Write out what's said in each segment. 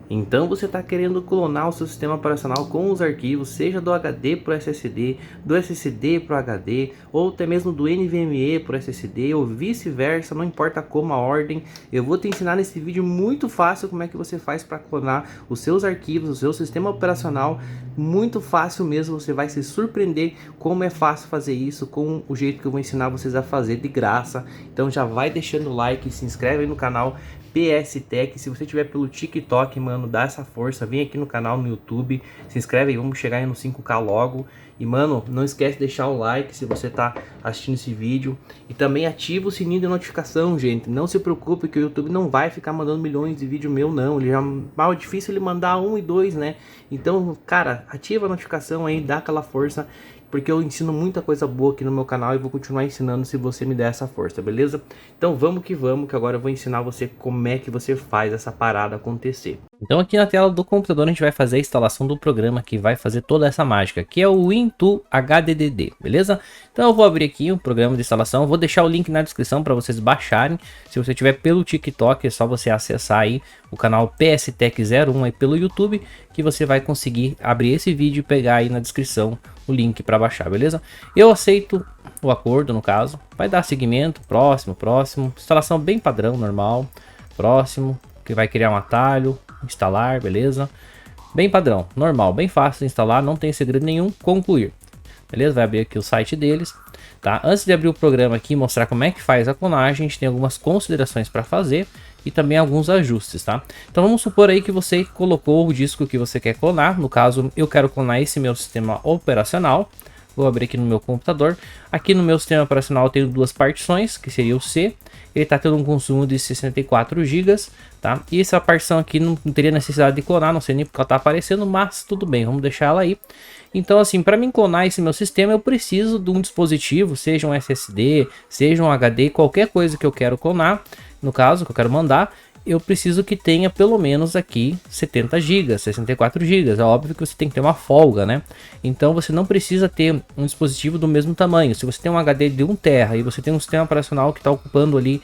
Então você está querendo clonar o seu sistema operacional com os arquivos, seja do HD para o SSD, do SSD para o HD, ou até mesmo do NVMe para o SSD, ou vice-versa, não importa como a ordem. Eu vou te ensinar nesse vídeo muito fácil como é que você faz para clonar os seus arquivos, o seu sistema operacional. Muito fácil mesmo, você vai se surpreender como é fácil fazer isso com o jeito que eu vou ensinar vocês a fazer de graça. Então já vai deixando o like, se inscreve aí no canal PS Tech. Se você estiver pelo TikTok, mano, dá essa força, vem aqui no canal no YouTube, se inscreve aí, vamos chegar aí no 5K logo. E mano, não esquece de deixar o like se você tá assistindo esse vídeo. E também ativa o sininho de notificação, gente. Não se preocupe que o YouTube não vai ficar mandando milhões de vídeos meu, não. Ele já mal é difícil ele mandar 1 e 2, né? Então, cara, ativa a notificação aí, dá aquela força, porque eu ensino muita coisa boa aqui no meu canal e vou continuar ensinando se você me der essa força, beleza? Então vamos, que agora eu vou ensinar você como é que você faz essa parada acontecer. Então aqui na tela do computador a gente vai fazer a instalação do programa que vai fazer toda essa mágica, que é o Win2 HDDD, beleza? Então eu vou abrir aqui o programa de instalação, vou deixar o link na descrição para vocês baixarem. Se você tiver pelo TikTok é só você acessar aí o canal PSTech01 aí pelo YouTube, que você vai conseguir abrir esse vídeo e pegar aí na descrição o link para baixar, beleza? Eu aceito o acordo, no caso, vai dar seguimento, próximo, instalação bem padrão, normal, próximo, que vai criar um atalho, instalar, beleza? Bem padrão, normal, bem fácil de instalar, não tem segredo nenhum, concluir, beleza? Vai abrir aqui o site deles, tá? Antes de abrir o programa aqui e mostrar como é que faz a clonagem, a gente tem algumas considerações para fazer e também alguns ajustes, tá? Então vamos supor aí que você colocou o disco que você quer clonar. No caso, eu quero clonar esse meu sistema operacional. Vou abrir aqui no meu computador. Aqui no meu sistema operacional eu tenho duas partições, que seria o C. Ele está tendo um consumo de 64 GB, tá? E essa partição aqui não teria necessidade de clonar, não sei nem porque ela está aparecendo, mas tudo bem, vamos deixar ela aí. Então assim, para mim clonar esse meu sistema, eu preciso de um dispositivo, seja um SSD, seja um HD, qualquer coisa que eu quero clonar. No caso, que eu quero mandar, eu preciso que tenha pelo menos aqui 70 GB, 64 GB. É óbvio que você tem que ter uma folga, né? Então você não precisa ter um dispositivo do mesmo tamanho. Se você tem um HD de 1 TB e você tem um sistema operacional que está ocupando ali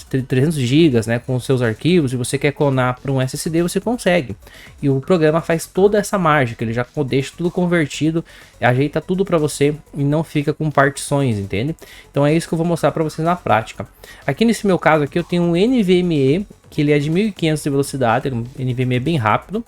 300 GB, né, com os seus arquivos, e você quer clonar para um SSD, você consegue. E o programa faz toda essa mágica, ele já deixa tudo convertido, ajeita tudo para você e não fica com partições, entende? Então é isso que eu vou mostrar para vocês na prática. Aqui nesse meu caso aqui eu tenho um NVMe, que ele é de 1500 de velocidade, ele é um NVMe bem rápido.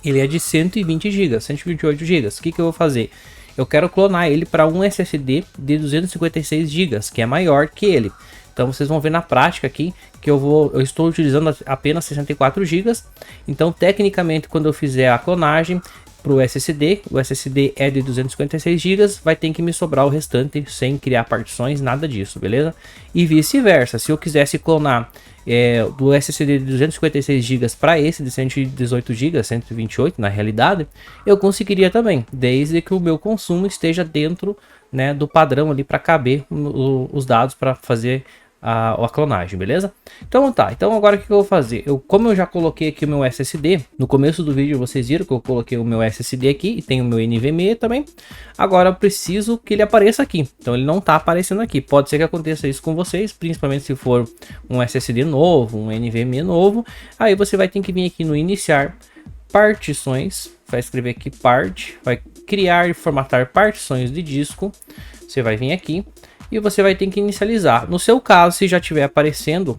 Ele é de 120 GB, 128 GB. O que eu vou fazer? Eu quero clonar ele para um SSD de 256 GB, que é maior que ele. Então vocês vão ver na prática aqui que eu estou utilizando apenas 64 GB. Então tecnicamente quando eu fizer a clonagem para o SSD é de 256 GB, vai ter que me sobrar o restante sem criar partições, nada disso, beleza? E vice-versa, se eu quisesse clonar do SSD de 256 GB para esse de 118 GB, 128 na realidade, eu conseguiria também, desde que o meu consumo esteja dentro, né, do padrão ali para caber os dados para fazer a clonagem, beleza? Então tá, então agora o que eu vou fazer? Como eu já coloquei aqui o meu SSD, no começo do vídeo vocês viram que eu coloquei o meu SSD aqui e tem o meu NVMe também. Agora eu preciso que ele apareça aqui, então ele não tá aparecendo aqui. Pode ser que aconteça isso com vocês, principalmente se for um SSD novo, um NVMe novo. Aí você vai ter que vir aqui no iniciar partições, vai escrever aqui part, vai criar e formatar partições de disco. Você vai vir aqui e você vai ter que inicializar. No seu caso, se já estiver aparecendo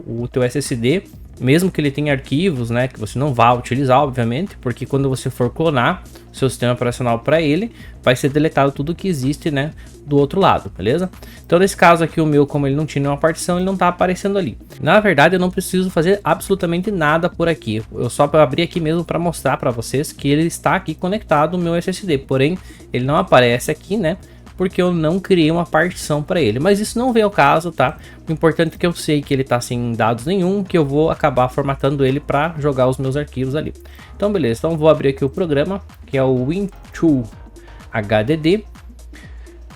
o teu SSD, mesmo que ele tenha arquivos, né, que você não vá utilizar, obviamente, porque quando você for clonar o seu sistema operacional para ele, vai ser deletado tudo que existe, né, do outro lado, beleza? Então nesse caso aqui o meu, como ele não tinha nenhuma partição, ele não está aparecendo ali. Na verdade eu não preciso fazer absolutamente nada por aqui, eu só abri aqui mesmo para mostrar para vocês que ele está aqui conectado no meu SSD, porém ele não aparece aqui, né, porque eu não criei uma partição para ele, mas isso não vem ao caso, tá? O importante é que eu sei que ele tá sem dados nenhum, que eu vou acabar formatando ele para jogar os meus arquivos ali. Então beleza, então vou abrir aqui o programa, que é o Win2 HDD.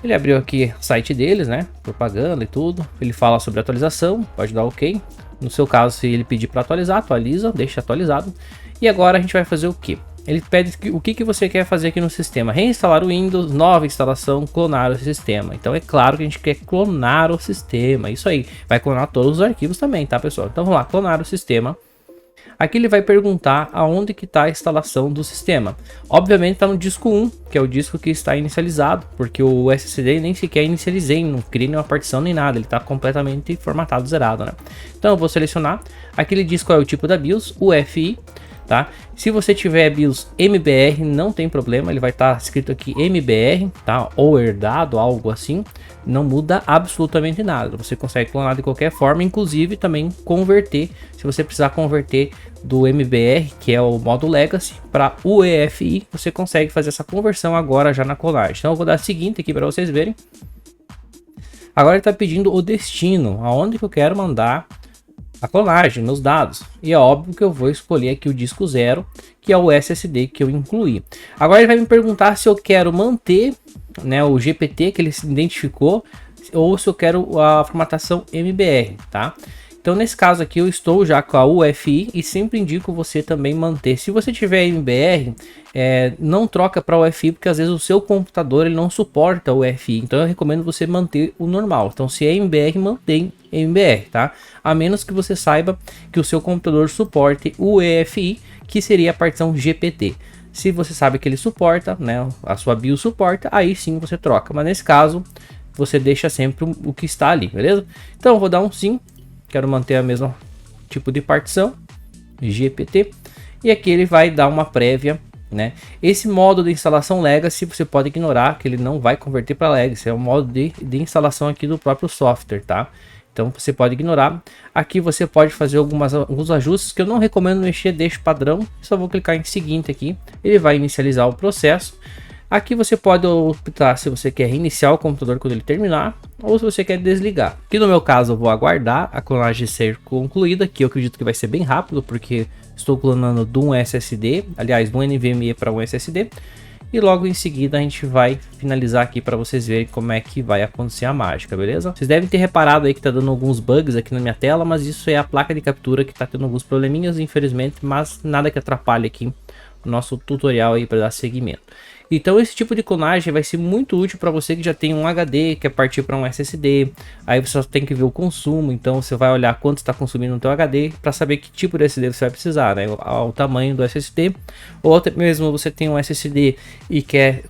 Ele abriu aqui o site deles, né? Propaganda e tudo. Ele fala sobre atualização, pode dar OK. No seu caso, se ele pedir para atualizar, atualiza, deixa atualizado. E agora a gente vai fazer o quê? Ele pede o que você quer fazer aqui no sistema. Reinstalar o Windows, nova instalação, clonar o sistema. Então é claro que a gente quer clonar o sistema. Isso aí, vai clonar todos os arquivos também, tá pessoal? Então vamos lá, clonar o sistema. Aqui ele vai perguntar aonde que está a instalação do sistema. Obviamente está no disco 1, que é o disco que está inicializado, porque o SSD nem sequer inicializei, não criei nenhuma partição nem nada, ele está completamente formatado, zerado, né? Então eu vou selecionar, aqui ele diz qual é o tipo da BIOS, UEFI, tá? Se você tiver BIOS MBR, não tem problema, ele vai estar escrito aqui MBR, tá? Ou herdado, algo assim, não muda absolutamente nada. Você consegue clonar de qualquer forma, inclusive também converter, se você precisar converter do MBR, que é o modo Legacy, para UEFI, você consegue fazer essa conversão agora já na clonagem. Então eu vou dar o seguinte aqui para vocês verem. Agora ele está pedindo o destino, aonde que eu quero mandar a clonagem, meus dados. E é óbvio que eu vou escolher aqui o disco 0, que é o SSD que eu incluí. Agora ele vai me perguntar se eu quero manter, né, o GPT que ele se identificou, ou se eu quero a formatação MBR, tá? Então nesse caso aqui eu estou já com a UEFI e sempre indico você também manter. Se você tiver MBR, não troca para UEFI, porque às vezes o seu computador ele não suporta o UEFI. Então eu recomendo você manter o normal. Então se é MBR, mantém MBR, tá? A menos que você saiba que o seu computador suporte o UEFI, que seria a partição GPT. Se você sabe que ele suporta, né, a sua BIOS suporta, aí sim você troca. Mas nesse caso, você deixa sempre o que está ali, beleza? Então eu vou dar um sim. Quero manter a mesma tipo de partição, GPT, e aqui ele vai dar uma prévia, né? Esse modo de instalação Legacy você pode ignorar, que ele não vai converter para Legacy, é o modo de instalação aqui do próprio software, tá? Então você pode ignorar. Aqui você pode fazer alguns ajustes que eu não recomendo mexer, deixo padrão, só vou clicar em seguinte aqui, ele vai inicializar o processo. Aqui você pode optar se você quer reiniciar o computador quando ele terminar ou se você quer desligar. Aqui no meu caso eu vou aguardar a clonagem ser concluída, que eu acredito que vai ser bem rápido porque estou clonando de um SSD, aliás, de um NVMe para um SSD. E logo em seguida a gente vai finalizar aqui para vocês verem como é que vai acontecer a mágica, beleza? Vocês devem ter reparado aí que tá dando alguns bugs aqui na minha tela, mas isso é a placa de captura que tá tendo alguns probleminhas, infelizmente, mas nada que atrapalhe aqui o nosso tutorial aí para dar seguimento. Então esse tipo de clonagem vai ser muito útil para você que já tem um HD, quer partir para um SSD, aí você só tem que ver o consumo, então você vai olhar quanto está consumindo no teu HD para saber que tipo de SSD você vai precisar, né? O tamanho do SSD, ou até mesmo você tem um SSD e quer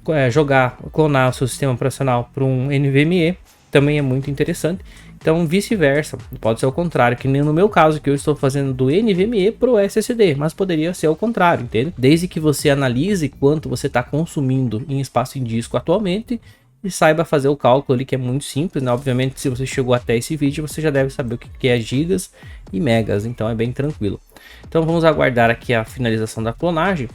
clonar o seu sistema operacional para um NVMe, também é muito interessante. Então vice-versa, pode ser o contrário, que nem no meu caso que eu estou fazendo do NVMe para o SSD, mas poderia ser o contrário, entende? Desde que você analise quanto você está consumindo em espaço em disco atualmente e saiba fazer o cálculo ali, que é muito simples, né? Obviamente se você chegou até esse vídeo você já deve saber o que é gigas e megas, então é bem tranquilo. Então vamos aguardar aqui a finalização da clonagem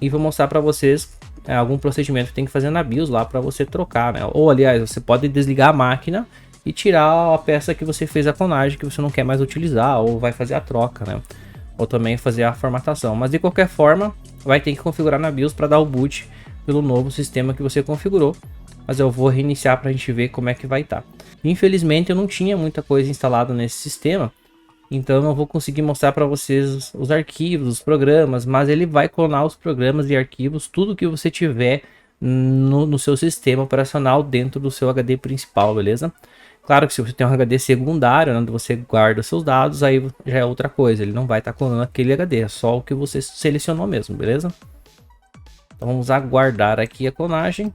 e vou mostrar para vocês algum procedimento que tem que fazer na BIOS lá para você trocar, né? Ou aliás, você pode desligar a máquina e tirar a peça que você fez a clonagem que você não quer mais utilizar, ou vai fazer a troca, né? Ou também fazer a formatação. Mas de qualquer forma, vai ter que configurar na BIOS para dar o boot pelo novo sistema que você configurou. Mas eu vou reiniciar para a gente ver como é que vai estar. Infelizmente eu não tinha muita coisa instalada nesse sistema, então eu não vou conseguir mostrar para vocês os arquivos, os programas, mas ele vai clonar os programas e arquivos, tudo que você tiver no seu sistema operacional dentro do seu HD principal, beleza? Claro que se você tem um HD secundário, onde você guarda os seus dados, aí já é outra coisa. Ele não vai estar clonando aquele HD, é só o que você selecionou mesmo, beleza? Então vamos aguardar aqui a clonagem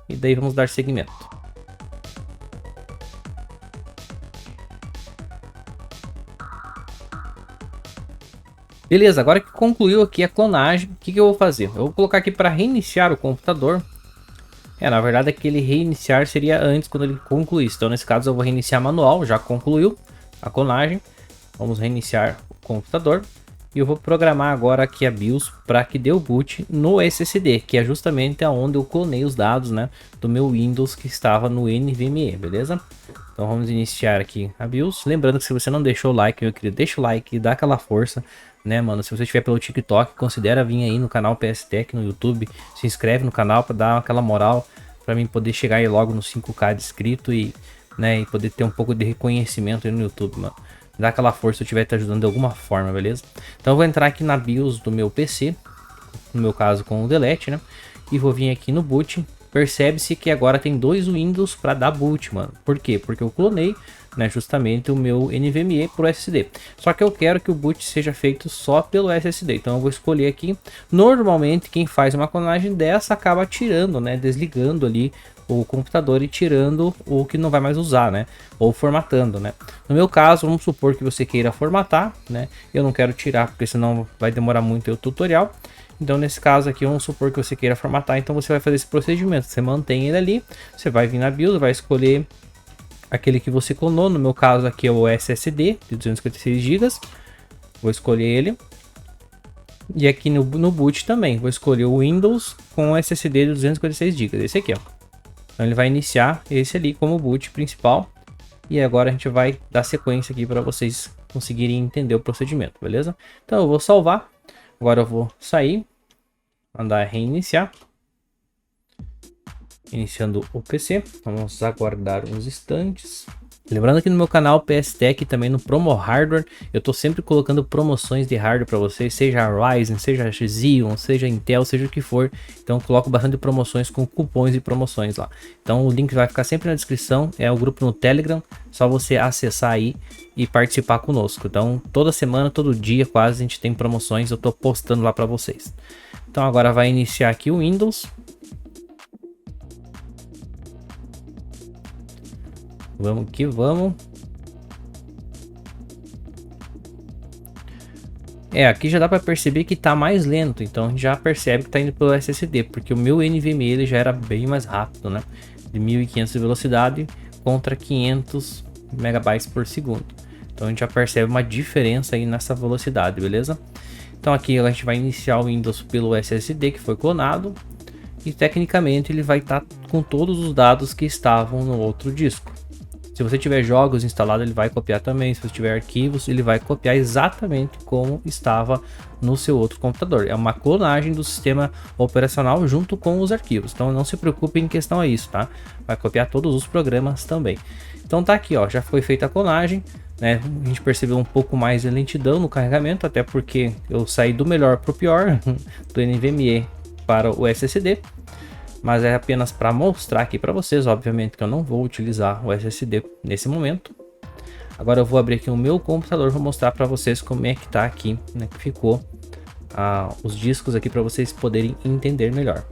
e daí vamos dar seguimento. Beleza, agora que concluiu aqui a clonagem, o que eu vou fazer? Eu vou colocar aqui para reiniciar o computador. Na verdade aquele reiniciar seria antes, quando ele concluísse. Então nesse caso eu vou reiniciar manual, já concluiu a clonagem. Vamos reiniciar o computador. E eu vou programar agora aqui a BIOS para que dê o boot no SSD, que é justamente aonde eu clonei os dados, né, do meu Windows que estava no NVMe, beleza? Então vamos iniciar aqui a BIOS. Lembrando que se você não deixou o like, meu querido, deixa o like e dá aquela força, né, mano? Se você estiver pelo TikTok, considera vir aí no canal PS Tech no YouTube, se inscreve no canal para dar aquela moral, para mim poder chegar aí logo nos 5k de inscrito e, né, e poder ter um pouco de reconhecimento aí no YouTube, mano. Dá aquela força se eu estiver te ajudando de alguma forma, beleza? Então eu vou entrar aqui na BIOS do meu PC, no meu caso com o delete, né? E vou vir aqui no boot. Percebe-se que agora tem dois Windows para dar boot, mano. Por quê? Porque eu clonei né, justamente o meu NVMe para o SSD. Só que eu quero que o boot seja feito só pelo SSD, então eu vou escolher aqui. Normalmente quem faz uma clonagem dessa acaba tirando, né, desligando ali o computador e tirando o que não vai mais usar, né, ou formatando, né. No meu caso, vamos supor que você queira formatar, né, eu não quero tirar porque senão vai demorar muito o tutorial. Então nesse caso aqui, vamos supor que você queira formatar, então você vai fazer esse procedimento, você mantém ele ali, você vai vir na BIOS, vai escolher aquele que você clonou, no meu caso aqui é o SSD de 256 GB, vou escolher ele. E aqui no boot também, vou escolher o Windows com SSD de 256 GB, esse aqui, ó. Então ele vai iniciar esse ali como boot principal. E agora a gente vai dar sequência aqui para vocês conseguirem entender o procedimento, beleza? Então eu vou salvar, agora eu vou sair, mandar reiniciar. Iniciando o PC, vamos aguardar uns instantes. Lembrando que no meu canal PS Tech e também no Promo Hardware, eu tô sempre colocando promoções de hardware para vocês, seja Ryzen, seja Xeon, seja Intel, seja o que for. Então eu coloco bastante promoções com cupons e promoções lá. Então o link vai ficar sempre na descrição, é o grupo no Telegram, só você acessar aí e participar conosco. Então toda semana, todo dia quase a gente tem promoções, eu tô postando lá para vocês. Então agora vai iniciar aqui o Windows. Vamos que vamos. Aqui já dá para perceber que tá mais lento, então a gente já percebe que tá indo pelo SSD, porque o meu NVMe ele já era bem mais rápido, né? De 1500 de velocidade contra 500 megabytes por segundo. Então a gente já percebe uma diferença aí nessa velocidade, beleza? Então aqui a gente vai iniciar o Windows pelo SSD que foi clonado. E tecnicamente ele vai estar com todos os dados que estavam no outro disco. Se você tiver jogos instalados, ele vai copiar também. Se você tiver arquivos, ele vai copiar exatamente como estava no seu outro computador. É uma clonagem do sistema operacional junto com os arquivos. Então não se preocupe em questão a isso, tá? Vai copiar todos os programas também. Então tá aqui, ó, já foi feita a clonagem, né? A gente percebeu um pouco mais de lentidão no carregamento, até porque eu saí do melhor para o pior, do NVMe para o SSD. Mas é apenas para mostrar aqui para vocês, obviamente que eu não vou utilizar o SSD nesse momento. Agora eu vou abrir aqui o meu computador, vou mostrar para vocês como é que tá aqui, né, que ficou os discos aqui para vocês poderem entender melhor.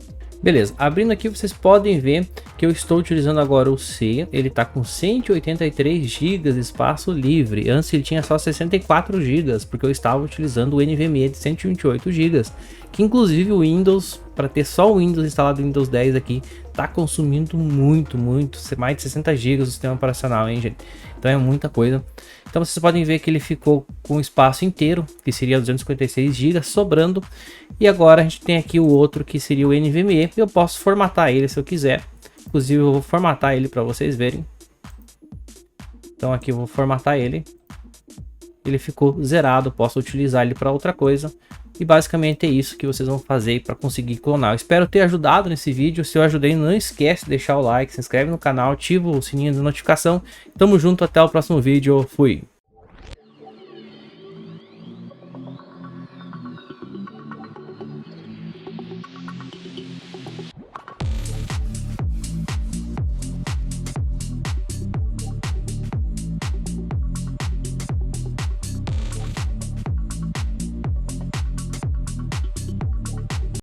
Beleza, abrindo aqui vocês podem ver que eu estou utilizando agora o C, ele está com 183 GB de espaço livre, antes ele tinha só 64 GB, porque eu estava utilizando o NVMe de 128 GB, que inclusive o Windows, para ter só o Windows instalado, o Windows 10 aqui, está consumindo muito, mais de 60 GB do sistema operacional, hein, gente? Então é muita coisa. Então vocês podem ver que ele ficou com o espaço inteiro, que seria 256 GB, sobrando. E agora a gente tem aqui o outro, que seria o NVMe. Eu posso formatar ele se eu quiser. Inclusive eu vou formatar ele para vocês verem. Então aqui eu vou formatar ele. Ele ficou zerado, posso utilizar ele para outra coisa. E basicamente é isso que vocês vão fazer para conseguir clonar. Eu espero ter ajudado nesse vídeo. Se eu ajudei, não esquece de deixar o like, se inscreve no canal, ativa o sininho de notificação. Tamo junto, até o próximo vídeo. Fui!